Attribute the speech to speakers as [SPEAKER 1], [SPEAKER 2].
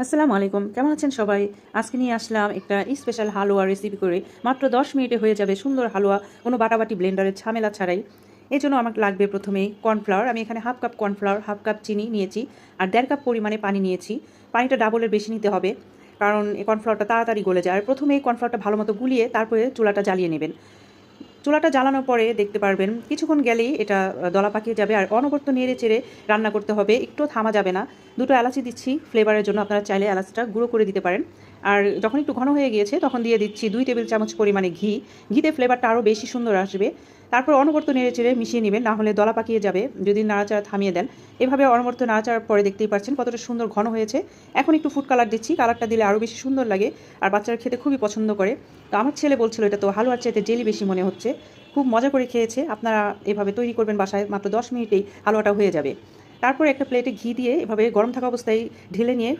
[SPEAKER 1] আসসালামু আলাইকুম, কেমন আছেন সবাই? আজকে নিয়ে আসলাম একটা স্পেশাল হালুয়া রেসিপি করে। মাত্র 10 মিনিটে হয়ে যাবে সুন্দর হালুয়া, কোনো বাটাবাটি ব্লেন্ডারের ঝামেলা ছাড়াই। এই জন্য আমাকে লাগবে প্রথমেই কর্নফ্লাওয়ার। আমি এখানে half cup cornflour, half cup চিনি নিয়েছি আর 1.5 কাপ পরিমাণে পানি নিয়েছি। পানিটা ডাবলের বেশি নিতে হবে, কারণ এই কর্নফ্লাওয়ারটা তাড়াতাড়ি গলে যায়। আর প্রথমে এই কর্নফ্লাওয়ারটা ভালো মতো গুলিয়ে তারপরে চুলাটা জ্বালিয়ে নেবেন। চুলাটা জ্বালানোর পরে দেখতে পারবেন কিছুক্ষণ গেলেই এটা দলা পাকিয়ে যাবে। আর অনবরত নেড়ে চেড়ে রান্না করতে হবে, একটু থামা যাবে না। দুটো এলাচি দিচ্ছি ফ্লেভারের জন্য, আপনারা চাইলে এলাচটা গুঁড়ো করে দিতে পারেন। আর যখন একটু ঘন হয়ে গিয়েছে তখন দিয়ে দিচ্ছি 2 টেবিল চামচ পরিমাণে ঘি। ঘিতে ফ্লেভারটা আরও বেশি সুন্দর আসবে। তারপর অনবরত নেড়ে চেড়ে মিশিয়ে নেবেন, না হলে দলা পাকিয়ে যাবে যদি নাড়াচাড়া থামিয়ে দেন। এভাবে অনবরত নাড়াচাড়ার পরে দেখতেই পাচ্ছেন কতটা সুন্দর ঘন হয়েছে। এখন একটু ফুড কালার দিচ্ছি, কালারটা দিলে আরও বেশি সুন্দর লাগে আর বাচ্চারা খেতে খুবই পছন্দ করে। তো আমার ছেলে বলছিল এটা তো হালুয়ার চাইতে জেলি বেশি মনে হচ্ছে। খুব মজা করে খেয়েছে। আপনারা এভাবে তৈরি করবেন বাসায়, মাত্র 10 মিনিটেই হালুয়াটা হয়ে যাবে। তারপর একটা প্লেটে ঘি দিয়ে এভাবে গরম থাকা অবস্থায় ঢেলে নিয়ে